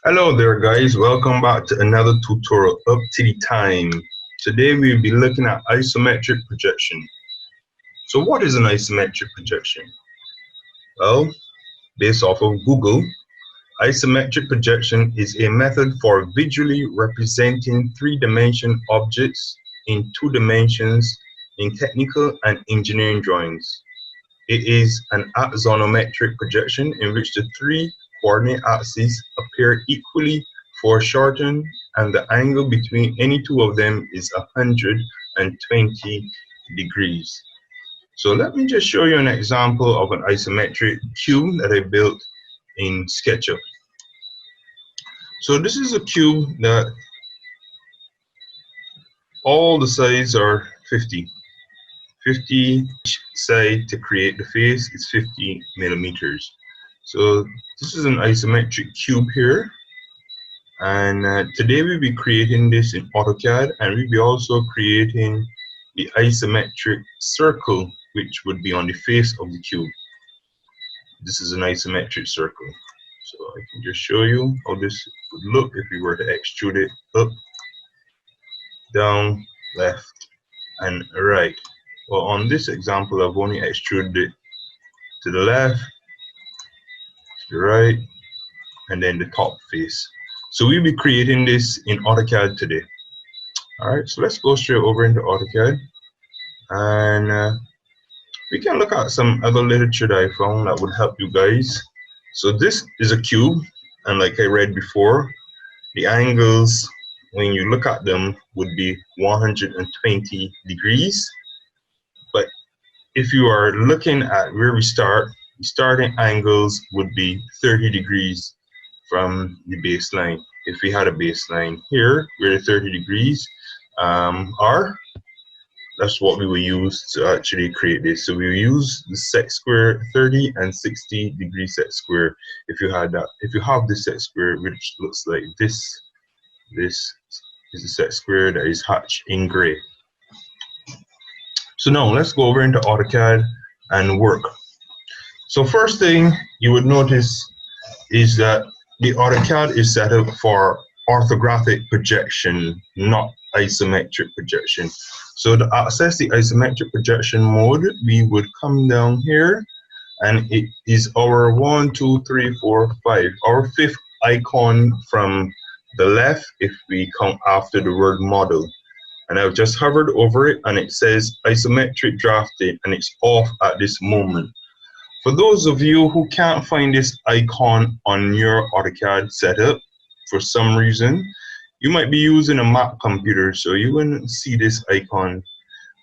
Hello there guys, welcome back to another tutorial up to the time. Today we'll be looking at isometric projection. So what is an isometric projection? Well, based off of Google, isometric projection is a method for visually representing three-dimensional objects in two dimensions in technical and engineering drawings. It is an axonometric projection in which the three coordinate axes appear equally foreshortened and the angle between any two of them is 120 degrees. So let me just show you an example of an isometric cube that I built in Sketchup. So this is a cube that all the sides are 50 each side. To create the face is 50 millimeters. So this is an isometric cube here, and today we'll be creating this in AutoCAD, and we'll be also creating the isometric circle, which would be on the face of the cube. This is an isometric circle. So I can just show you how this would look if we were to extrude it up, down, left, and right. Well, on this example, I've only extruded it to the left, to the right, and then the top face. So we'll be creating this in AutoCAD today. Alright, so let's go straight over into AutoCAD, and we can look at some other literature that I found that would help you guys. So this is a cube, and like I read before, the angles, when you look at them, would be 120 degrees. But if you are looking at where we start, the starting angles would be 30 degrees from the baseline. If we had a baseline here where the 30 degrees are, that's what we will use to actually create this. So we will use the set square 30 and 60 degree set square. If you had that, if you have this set square, which looks like this is a set square that is hatched in gray. So now let's go over into AutoCAD and work. So first thing you would notice is that the AutoCAD is set up for orthographic projection, not isometric projection. So to access the isometric projection mode, we would come down here, and it is our 1, 2, 3, 4, 5, our fifth icon from the left if we count after the word model. And I've just hovered over it, and it says isometric drafting, and it's off at this moment. For those of you who can't find this icon on your AutoCAD setup for some reason, you might be using a Mac computer, so you wouldn't see this icon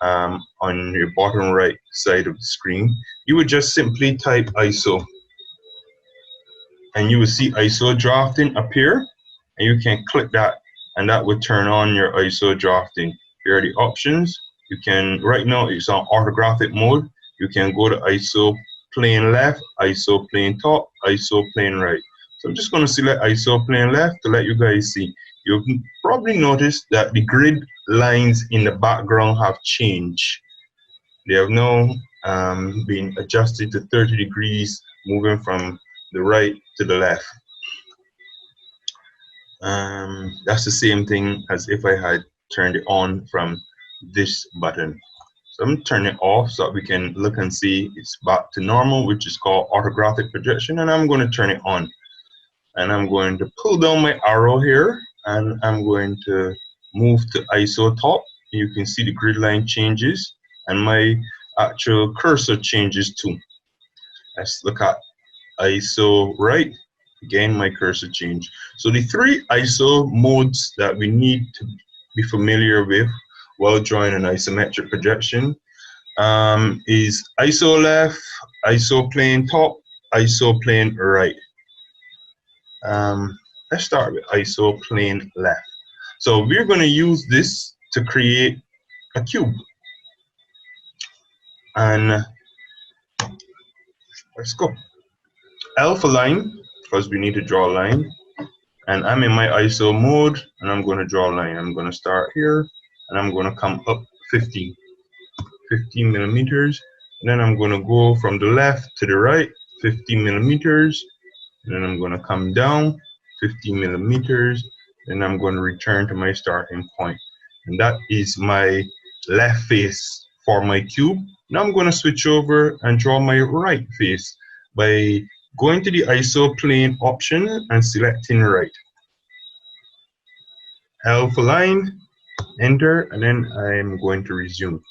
on your bottom right side of the screen. You would just simply type ISO, and you will see ISO drafting appear, and you can click that, and that would turn on your ISO drafting. Here are the options. You can, right now it's on orthographic mode. You can go to ISO plane left, ISO plane top, ISO plane right. So I'm just going to select ISO plane left to let you guys see. You've probably noticed that the grid lines in the background have changed. They have now been adjusted to 30 degrees, moving from the right to the left. That's the same thing as if I had turned it on from this button. So I'm turning it off so that we can look and see it's back to normal, which is called orthographic projection, and I'm going to turn it on. And I'm going to pull down my arrow here, and I'm going to move to ISO top. You can see the grid line changes, and my actual cursor changes too. Let's look at ISO right. Again, my cursor changed. So the three ISO modes that we need to be familiar with while drawing an isometric projection is ISO left, ISO plane top, ISO plane right. Let's start with ISO plane left. So we're going to use this to create a cube. And let's go. Alpha line, because we need to draw a line. And I'm in my ISO mode, and I'm going to draw a line. I'm going to start here, and I'm going to come up 50 millimeters. And then I'm going to go from the left to the right, 50 millimeters. And then I'm going to come down 50 millimeters, and I'm going to return to my starting point. And that is my left face for my cube. Now I'm going to switch over and draw my right face by going to the isoplane option and selecting right. L for line, enter, and then I'm going to resume.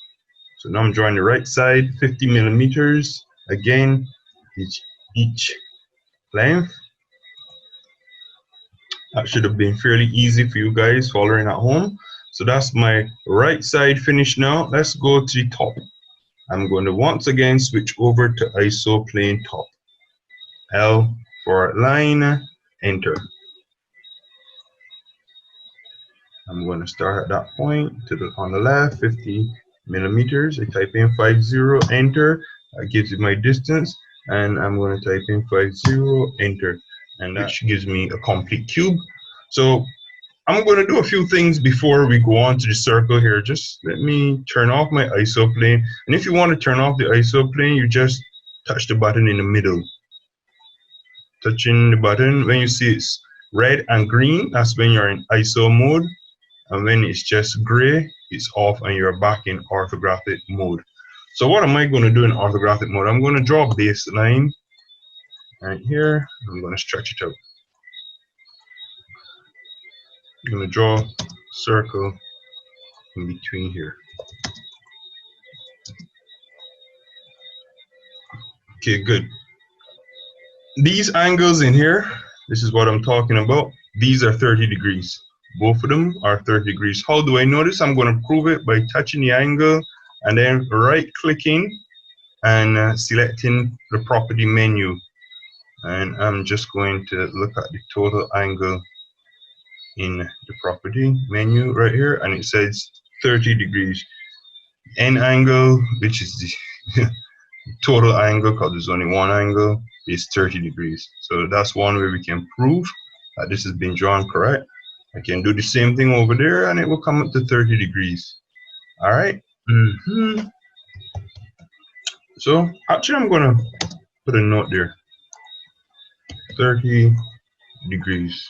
So now I'm drawing the right side, 50 millimeters, again, each length. That should have been fairly easy for you guys following at home. So that's my right side finished now. Let's go to the top. I'm going to once again switch over to isoplane top. L for line, enter. I'm going to start at that point on the left, 50 millimeters. I type in 50, enter. That gives you my distance, and I'm going to type in 50, enter, and that gives me a complete cube. So I'm going to do a few things before we go on to the circle here. Just let me turn off my isoplane, and if you want to turn off the isoplane, you just touch the button in the middle. Touching the button, when you see it's red and green, that's when you're in ISO mode. And when it's just gray, it's off and you're back in orthographic mode. So what am I going to do in orthographic mode? I'm going to draw a baseline right here. I'm going to stretch it out. I'm going to draw a circle in between here. Okay, good. These angles in here, this is what I'm talking about. These are 30 degrees. Both of them are 30 degrees. How do I know this? I'm going to prove it by touching the angle and then right clicking and selecting the property menu. And I'm just going to look at the total angle in the property menu right here, and it says 30 degrees. N angle, which is the total angle, because there's only one angle, is 30 degrees. So that's one way we can prove that this has been drawn correct. I can do the same thing over there and it will come up to 30 degrees. All right. So actually I'm going to put a note there. 30 degrees.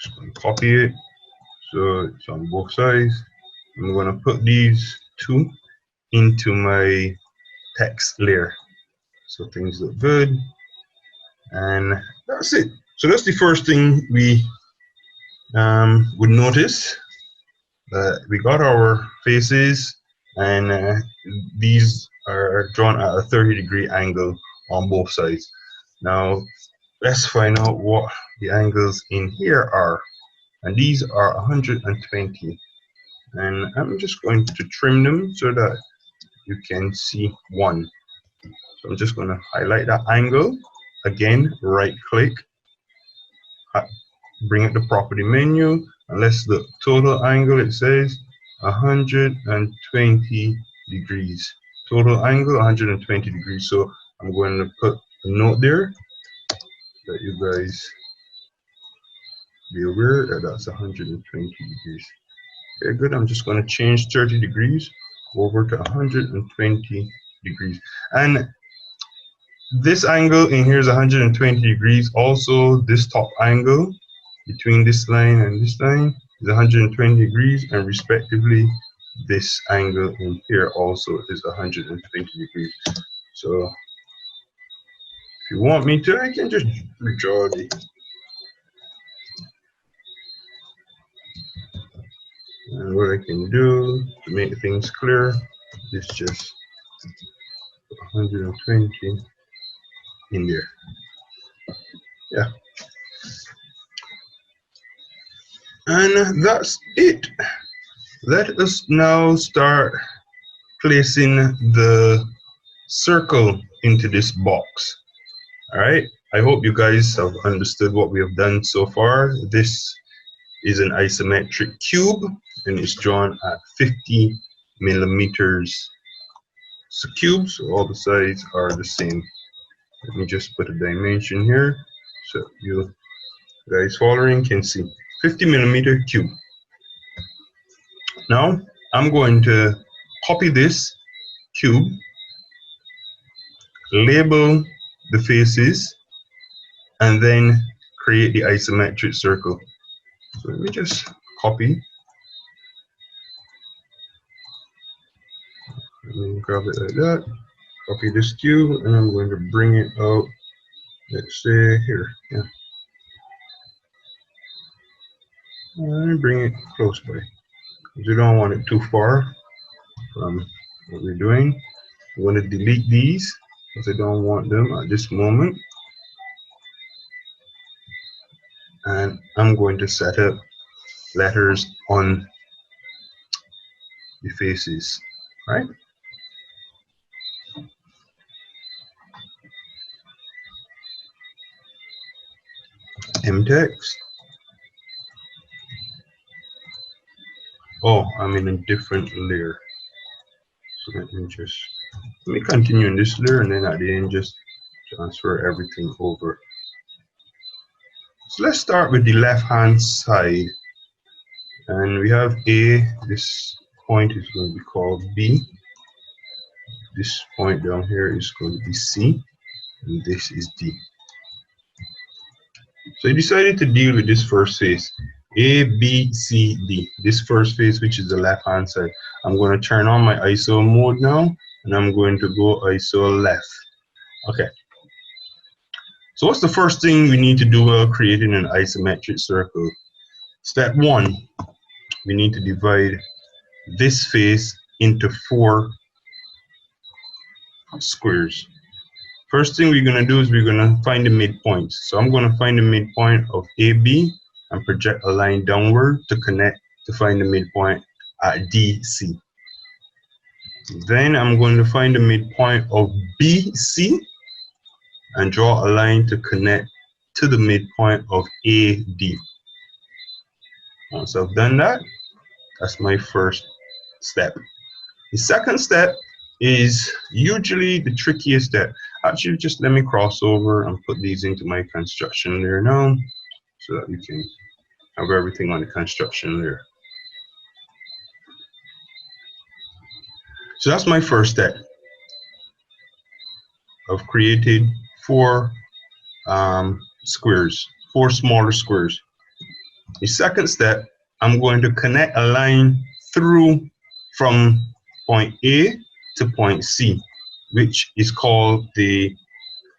Just going to copy it so it's on both sides. I'm going to put these two into my text layer so things look good, and that's it. So that's the first thing we would notice, that we got our faces, and these are drawn at a 30-degree angle on both sides. Now let's find out what the angles in here are, and these are 120, and I'm just going to trim them so that you can see one. So I'm just going to highlight that angle again, right click, bring up the property menu, and let's look. Total angle, it says 120 degrees. Total angle 120 degrees. So I'm going to put a note there that you guys be aware that that's 120 degrees. Very good. I'm just going to change 30 degrees over to 120 degrees. And this angle in here is 120 degrees. Also, this top angle between this line and this line is 120 degrees, and respectively, this angle in here also is 120 degrees. So, if you want me to, I can just redraw the. And what I can do to make things clear is just 120 in there. Yeah. And that's it. Let us now start placing the circle into this box. All right. I hope you guys have understood what we have done so far. This is an isometric cube, and it's drawn at 50 millimeters. It's a cube, so all the sides are the same. Let me just put a dimension here so you guys following can see. 50 millimeter cube. Now I'm going to copy this cube, label the faces and then create the isometric circle. So let me just copy. Let me grab it like that. Copy this cube, and I'm going to bring it out. Let's say here. Yeah. And bring it close by. You don't want it too far from what we're doing. I'm going to delete these because I don't want them at this moment. And I'm going to set up letters on the faces, right? M-text. Oh, I'm in a different layer. So let me continue in this layer, and then at the end just transfer everything over. So let's start with the left hand side, and we have A. This point is going to be called B. This point down here is going to be C, and this is D. So I decided to deal with this first face, A, B, C, D. This first face, which is the left hand side. I'm going to turn on my ISO mode now, and I'm going to go ISO left. Okay. So what's the first thing we need to do while creating an isometric circle? Step 1, we need to divide this face into 4 squares. First thing we're going to do is we're going to find the midpoints. So I'm going to find the midpoint of AB and project a line downward to connect to find the midpoint at DC. Then I'm going to find the midpoint of BC and draw a line to connect to the midpoint of AD. Once I've done that, that's my first step. The second step is usually the trickiest step. Actually, just let me cross over and put these into my construction layer now so that we can have everything on the construction layer. So that's my first step. I've created 4 squares, 4 smaller squares. The second step, I'm going to connect a line through from point A to point C, which is called the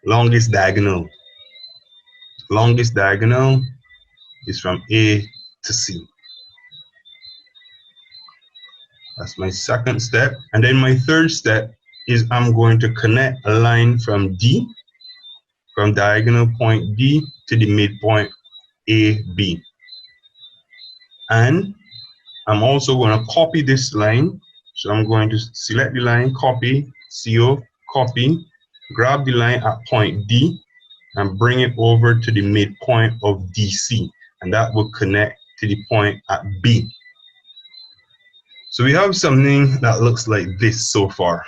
longest diagonal. Longest diagonal is from A to C. That's my second step. And then my third step is I'm going to connect a line from D, from diagonal point D to the midpoint AB. And I'm also going to copy this line. So I'm going to select the line, copy, CO, copy, grab the line at point D and bring it over to the midpoint of DC. And that will connect to the point at B. So we have something that looks like this so far.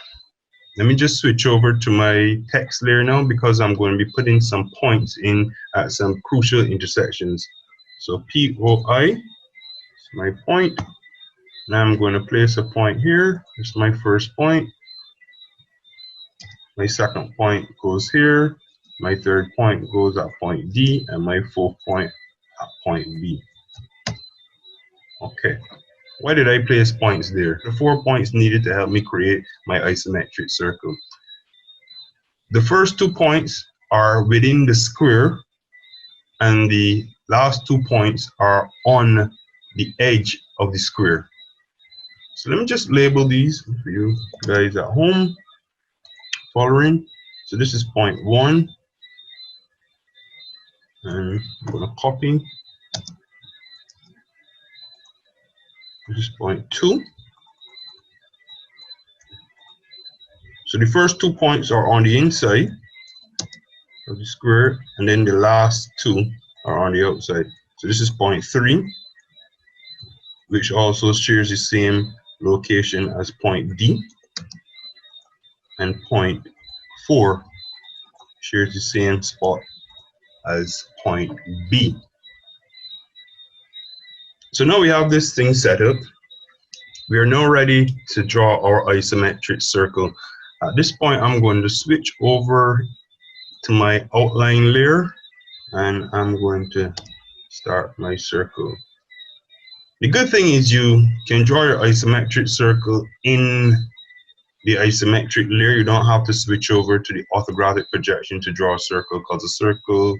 Let me just switch over to my text layer now because I'm going to be putting some points in at some crucial intersections. So POI is my point. Now I'm going to place a point here. This is my first point. My second point goes here. My third point goes at point D, and my fourth point at point B. Okay. Why did I place points there? The 4 points needed to help me create my isometric circle. The first 2 points are within the square, and the last 2 points are on the edge of the square. So let me just label these for you guys at home following. So this is point 1, and I'm going to copy. This is point 2. So the first 2 points are on the inside of the square, and then the last 2 are on the outside. So this is point 3, which also shares the same location as point D, and point 4 shares the same spot as point B. So now we have this thing set up. We are now ready to draw our isometric circle. At this point, I'm going to switch over to my outline layer, and I'm going to start my circle. The good thing is you can draw your isometric circle in the isometric layer. You don't have to switch over to the orthographic projection to draw a circle, because a circle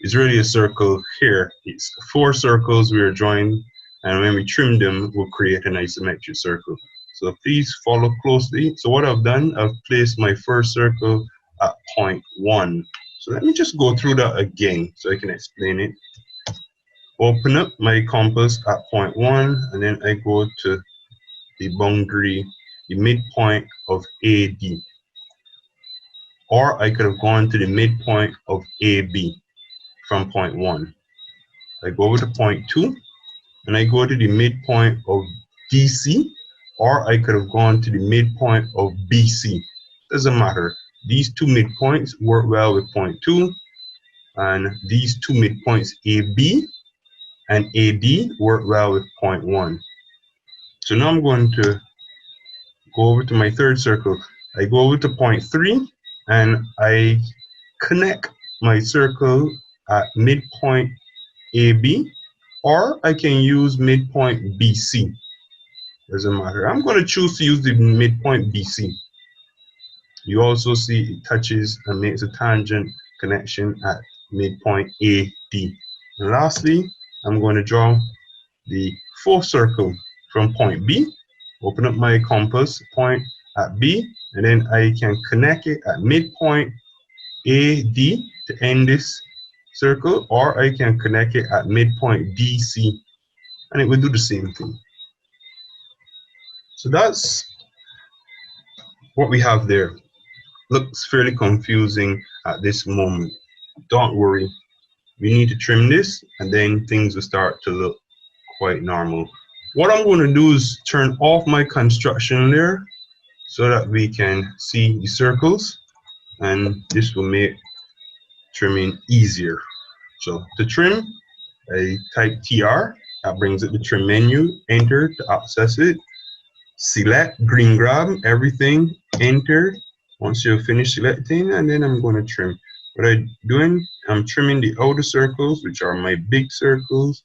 is really a circle here. It's 4 circles we are drawing, and when we trim them, we'll create an isometric circle. So please follow closely. So what I've done, I've placed my first circle at point 1. So let me just go through that again so I can explain it. Open up my compass at point 1, and then I go to the boundary, the midpoint of AD. Or I could have gone to the midpoint of AB from point 1. I go over to point 2, and I go to the midpoint of DC, or I could have gone to the midpoint of BC. Doesn't matter. These 2 midpoints work well with point 2, and these 2 midpoints AB and AD work well with point 1. So now I'm going to go over to my third circle. I go over to point 3, and I connect my circle at midpoint AB, or I can use midpoint BC. Doesn't matter. I'm going to choose to use the midpoint BC. You also see it touches and makes a tangent connection at midpoint AD. And lastly, I'm going to draw the 4th circle from point B. Open up my compass point at B, and then I can connect it at midpoint AD to end this circle, or I can connect it at midpoint DC, and it will do the same thing. So that's what we have there. Looks fairly confusing at this moment. Don't worry, we need to trim this, and then things will start to look quite normal. What I'm going to do is turn off my construction layer so that we can see the circles, and this will make trimming easier. So to trim, I type TR, that brings up the trim menu, enter to access it, select, green grab everything, enter once you've finished selecting, and then I'm going to trim. What I'm doing, I'm trimming the outer circles, which are my big circles,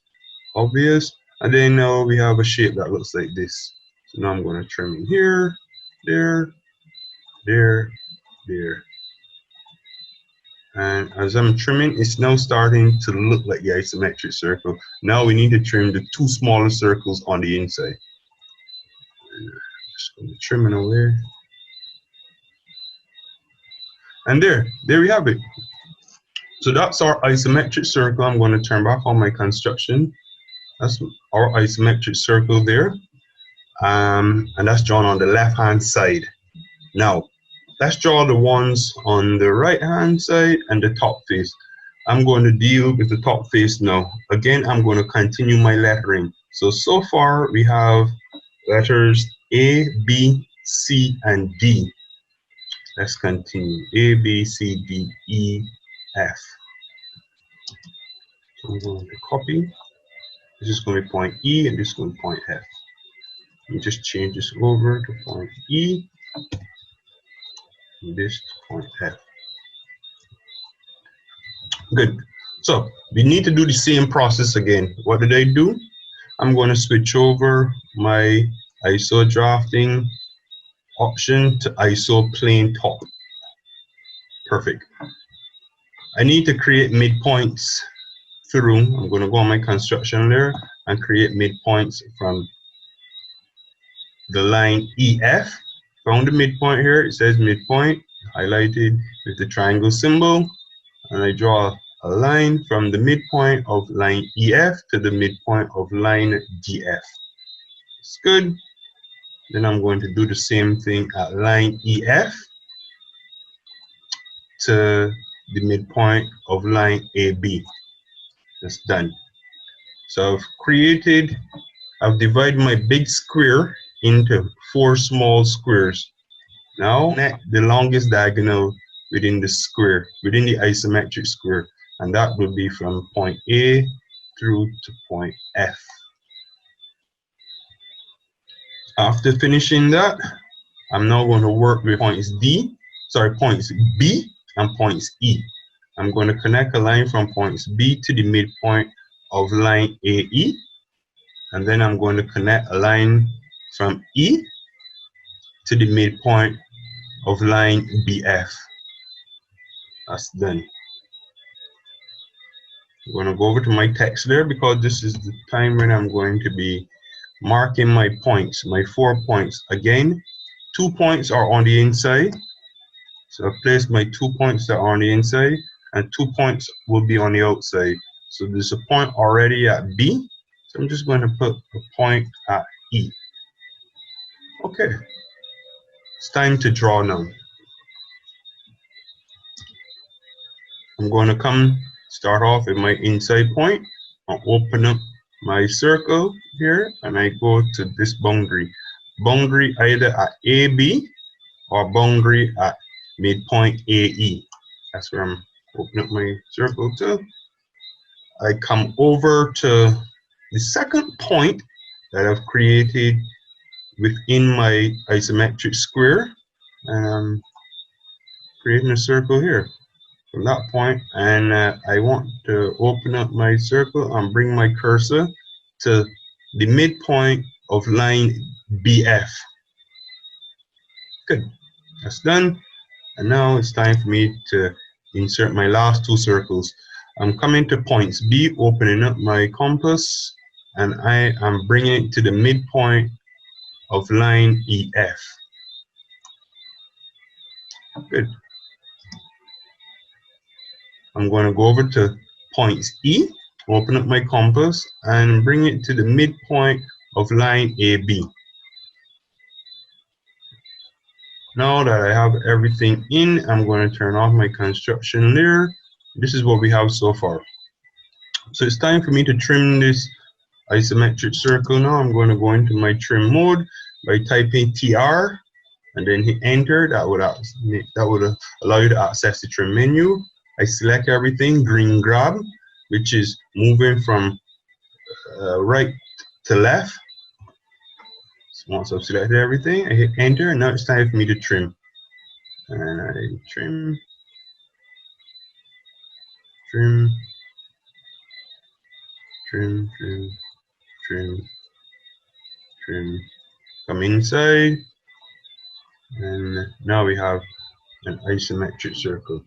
obvious, and then now we have a shape that looks like this. So now I'm going to trim in here, there, there, there. And as I'm trimming, it's now starting to look like the isometric circle. Now we need to trim the 2 smaller circles on the inside. Just going to trim it away. And there we have it. So that's our isometric circle. I'm going to turn back on my construction. That's our isometric circle there. And that's drawn on the left-hand side. Now, let's draw the ones on the right-hand side and the top face. I'm going to deal with the top face now. Again, I'm going to continue my lettering. So far we have letters A, B, C, and D. Let's continue. A, B, C, D, E, F. So I'm going to copy. This is going to be point E, and this is going to be point F. Let me just change this over to point E, and this to point F. Good. So we need to do the same process again. What did I do? I'm going to switch over my ISO drafting option to ISO plane top. Perfect. I need to create midpoints through. I'm going to go on my construction layer and create midpoints from the line EF. Found the midpoint here. It says midpoint, highlighted with the triangle symbol, and I draw a line from the midpoint of line EF to the midpoint of line DF. It's good. Then I'm going to do the same thing at line EF to the midpoint of line AB. That's done. So I've divided my big square into 4 small squares. Now connect the longest diagonal within the square, within the isometric square, and that will be from point A through to point F. After finishing that, I'm now going to work with points B, and points E. I'm going to connect a line from points B to the midpoint of line AE, and then I'm going to connect a line from E to the midpoint of line BF. That's done. I'm going to go over to my text there because this is the time when I'm going to be marking my points, my 4 points. Again, 2 points are on the inside. So I've placed my 2 points that are on the inside, and 2 points will be on the outside. So there's a point already at B. So I'm just going to put a point at E. Okay. It's time to draw now. I'm going to start off with my inside point. I'll open up my circle here, and I go to this boundary. Boundary either at AB or boundary at midpoint AE. That's where I'm opening up my circle to. I come over to the second point that I've created within my isometric square, and I'm creating a circle here from that point, and I want to open up my circle and bring my cursor to the midpoint of line BF. Good, that's done. And now it's time for me to insert my last 2 circles. I'm coming to points B, opening up my compass, and I am bringing it to the midpoint of line EF. Good. I'm going to go over to points E, open up my compass, and bring it to the midpoint of line AB. Now that I have everything in, I'm going to turn off my construction layer. This is what we have so far. So it's time for me to trim this isometric circle. Now I'm going to go into my trim mode by typing TR and then hit enter. That would allow you to access the trim menu. I select everything, green grab, which is moving from right to left. So once I've selected everything, I hit enter, and now it's time for me to trim. And I trim, trim, trim, trim, trim, trim. Come inside, and now we have an isometric circle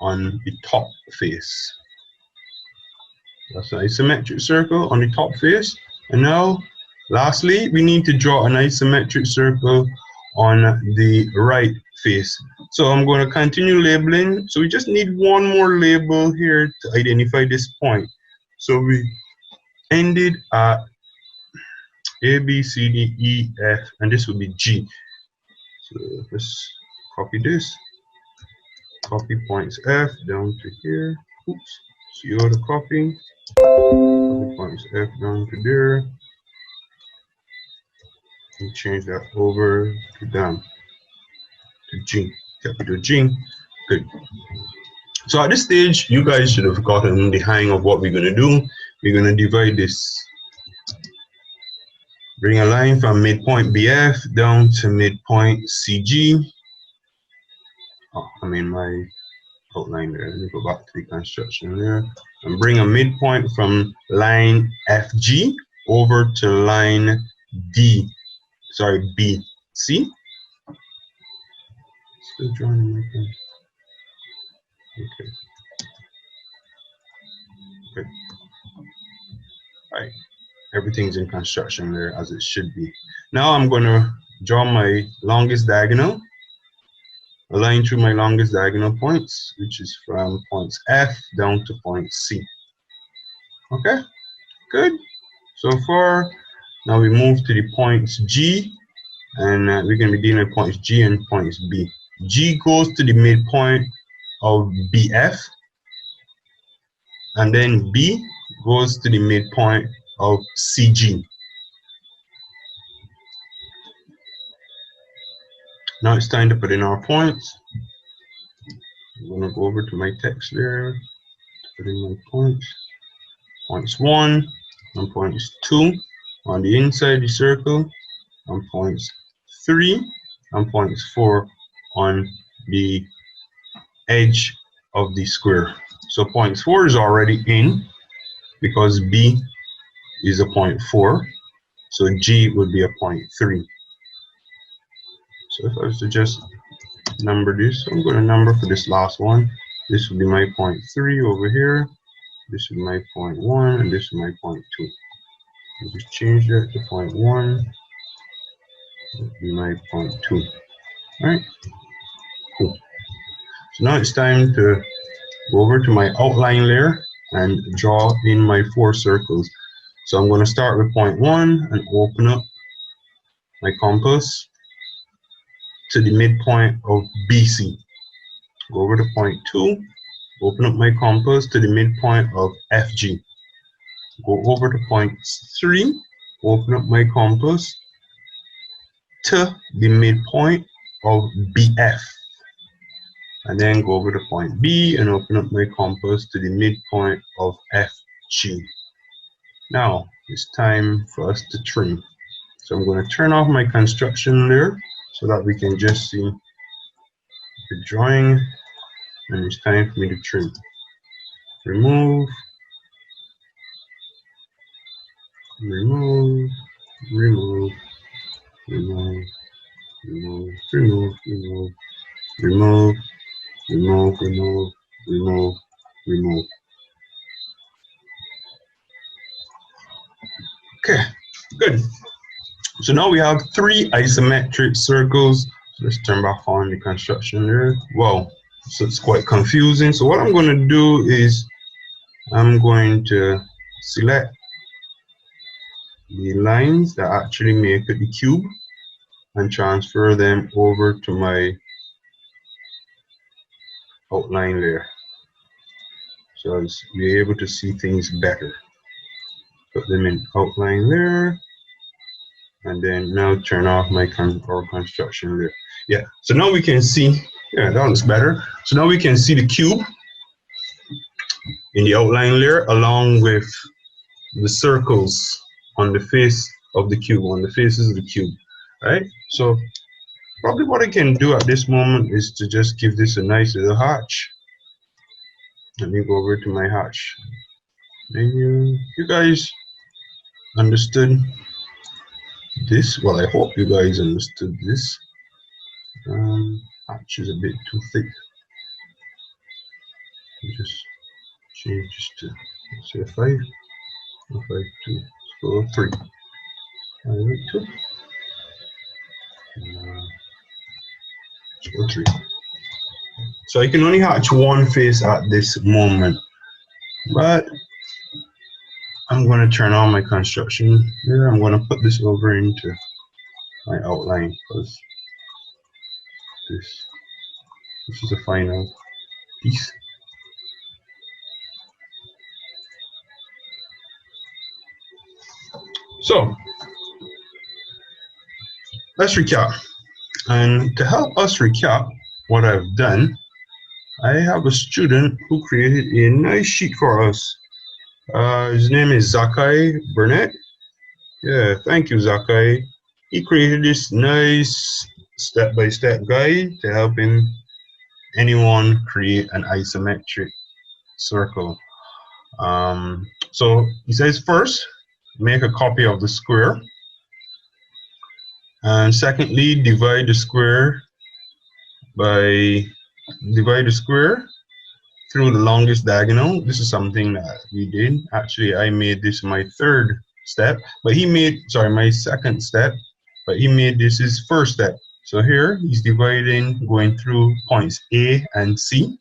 on the top face. That's an isometric circle on the top face. And now, lastly, we need to draw an isometric circle on the right face. So I'm going to continue labeling. So we just need one more label here to identify this point. So we ended at A, B, C, D, E, F, and this will be G. So let's copy this. Copy points F down to here. Oops. CO to copy. Copy points F down to there. And change that over to down to G. Capital G. Good. So at this stage, you guys should have gotten the hang of what we're going to do. We're going to divide this. Bring a line from midpoint BF down to midpoint CG. Oh, I'm in my outline there. Let me go back to the construction there. And bring a midpoint from line FG over to line BC. Still drawing my pen. Okay. Good. All right. Everything's in construction there as it should be. Now I'm going to draw my longest diagonal. A line through my longest diagonal points, which is from points F down to point C. Okay, good. So far, now we move to the points G, and we're going to be dealing with points G and points B. G goes to the midpoint of BF, and then B goes to the midpoint of CG. Now it's time to put in our points. I'm going to go over to my text there, put in my points. Points 1 and points 2 on the inside of the circle, and points 3 and points 4 on the edge of the square. So point 4 is already in because B is a point 4. So G would be a point 3. So if I was to just number this, I'm going to number for this last one. This would be my point 3 over here. This is my point 1, and this is my point 2. I'll just change that to point 1. That would be my point 2. All right, cool. So now it's time to go over to my outline layer and draw in my 4 circles. So I'm going to start with point 1 and open up my compass to the midpoint of BC. Go over to point 2, open up my compass to the midpoint of FG. Go over to point 3, open up my compass to the midpoint of BF. And then go over to point B and open up my compass to the midpoint of FG. Now it's time for us to trim. So I'm going to turn off my construction layer so that we can just see the drawing, and it's time for me to trim. Remove, remove, remove, remove, remove, remove, remove, remove, remove, remove, remove, remove. Okay, good. So now we have 3 isometric circles. So let's turn back on the construction there. Wow, so it's quite confusing. So what I'm going to do is I'm going to select the lines that actually make it the cube and transfer them over to my outline layer, so I'll be able to see things better. Put them in outline layer, and then now turn off my construction layer. Yeah, so now we can see, yeah, that looks better. So now we can see the cube in the outline layer along with the circles on the face of the cube, on the faces of the cube, right? So probably what I can do at this moment is to just give this a nice little hatch. Let me go over to my hatch menu. You guys understood this? Well, I hope you guys understood this. Hatch is a bit too thick. Just change this to, let's say, 5, 5, 2, so 3. 5, 2. So 3. So I can only hatch one face at this moment, but I'm going to turn on my construction here. I'm going to put this over into my outline because this is a final piece. So let's recap. And to help us recap what I've done, I have a student who created a nice sheet for us. His name is Zakai Burnett. Yeah, thank you, Zakai. He created this nice step-by-step guide to help anyone create an isometric circle. So he says, first, make a copy of the square. And secondly, divide the square through the longest diagonal. This is something that we did. Actually, I made this my third step, but he made, sorry, my second step, but he made this his first step. So here he's dividing, going through points A and C,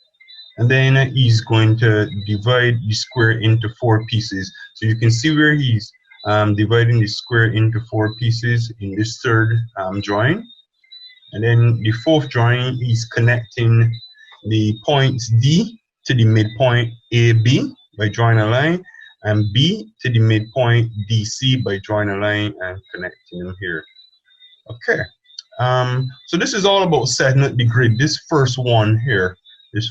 and then he's going to divide the square into 4 pieces. So you can see where he's dividing the square into 4 pieces in this third drawing. And then the fourth drawing, he's connecting the points D to the midpoint AB by drawing a line, and B to the midpoint DC by drawing a line and connecting them here. Okay, so this is all about setting up the grid. This first one here, these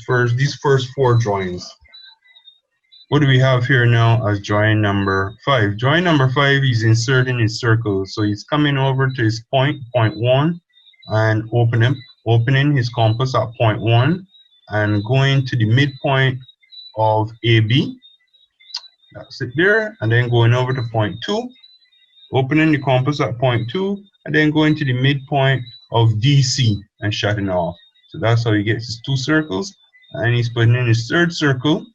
first 4 drawings. What do we have here now as drawing number 5? Drawing number 5 is inserting his circles. So he's coming over to his point 1, and open opening his compass at point 1 and going to the midpoint of AB. That's it there, and then going over to point 2, opening the compass at point 2, and then going to the midpoint of DC and shutting off. So that's how he gets his 2 circles, and he's putting in his 3rd circle.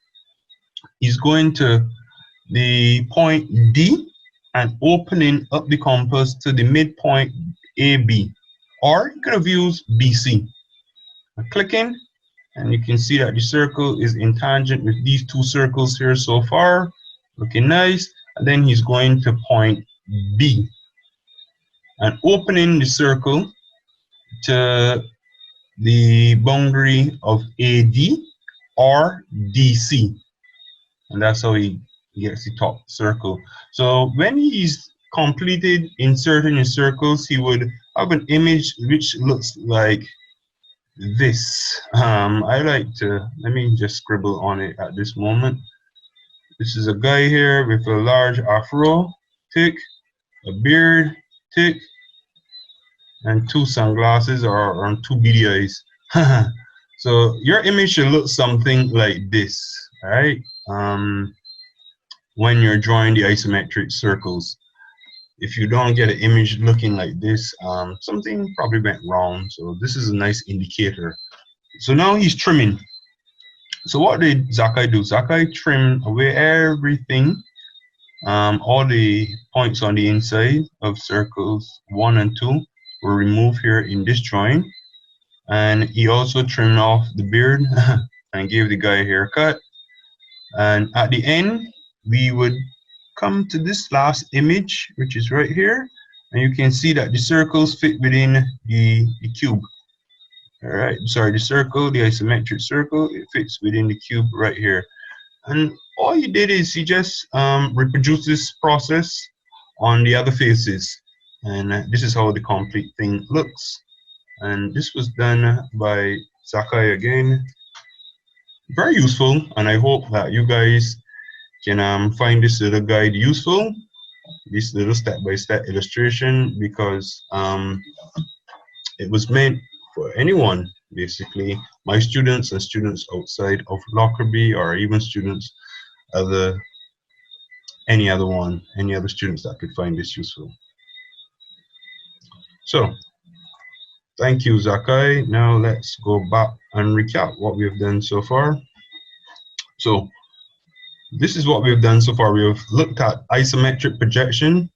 He's going to the point D and opening up the compass to the midpoint AB, or you could have used BC. I'm clicking, and you can see that the circle is in tangent with these 2 circles here so far, looking nice. And then he's going to point B and opening the circle to the boundary of AD or DC, and that's how he gets the top circle. So when he's completed inserting his circles, he would have an image which looks like this. I like to, let me just scribble on it at this moment. This is a guy here with a large afro, tick, a beard, tick, and 2 sunglasses or 2 beady eyes. So your image should look something like this, all right? When you're drawing the isometric circles. If you don't get an image looking like this, something probably went wrong. So this is a nice indicator. So now he's trimming. So what did Zakai do? Zakai trimmed away everything, all the points on the inside of circles 1 and 2 were removed here in this drawing. And he also trimmed off the beard and gave the guy a haircut. And at the end, we would come to this last image, which is right here, and you can see that the circles fit within the cube. All right, sorry, the circle, the isometric circle, it fits within the cube right here. And all he did is he just reproduced this process on the other faces, and this is how the complete thing looks. And this was done by Zakai again. Very useful, and I hope that you guys can find this little guide useful, this little step-by-step illustration, because it was meant for anyone, basically, my students and students outside of Lockerbie, or even students any other students that could find this useful. So thank you, Zakai. Now let's go back and recap what we've done so far. So this is what we've done so far. We've looked at isometric projection.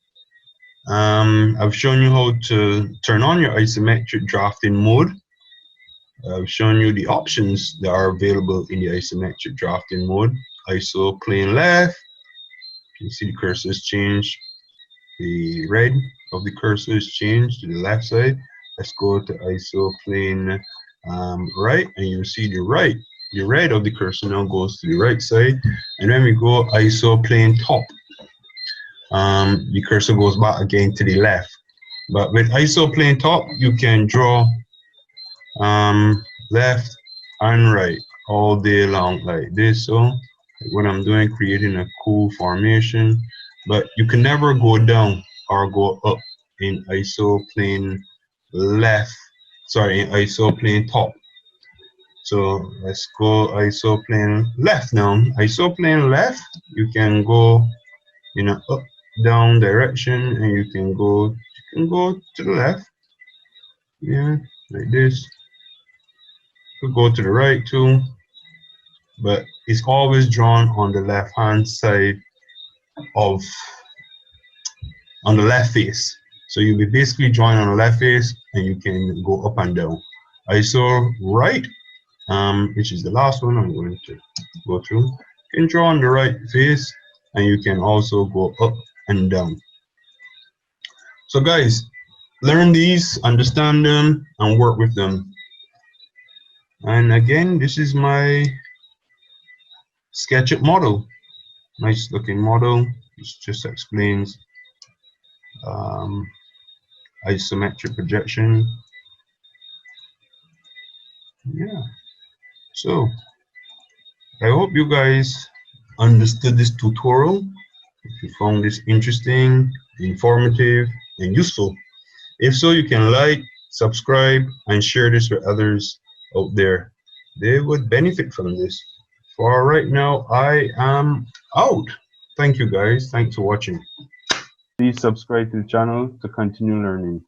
I've shown you how to turn on your isometric drafting mode. I've shown you the options that are available in the isometric drafting mode. ISO plane left. You can see the cursor has changed. The red of the cursor is changed to the left side. Let's go to ISO plane right, and you'll see the right. The red of the cursor now goes to the right side, and when we go ISO plane top, the cursor goes back again to the left. But with ISO plane top, you can draw left and right all day long like this. So what I'm doing, creating a cool formation, but you can never go down or go up in ISO plane left, sorry, in ISO plane top. So let's go ISO plane left now. ISO plane left, you can go in an up down direction, and you can go to the left, yeah, like this. You could go to the right too, but it's always drawn on the left hand side of, on the left face. So you'll be basically drawing on the left face, and you can go up and down. ISO right, which is the last one I'm going to go through. You can draw on the right face, and you can also go up and down. So guys, learn these, understand them, and work with them. And again, this is my Sketchup model. Nice looking model. It just explains isometric projection. Yeah. So I hope you guys understood this tutorial. If you found this interesting, informative, and useful. If so, you can like, subscribe and share this with others out there. They would benefit from this. For right now, I am out. Thank you guys. Thanks for watching. Please subscribe to the channel to continue learning.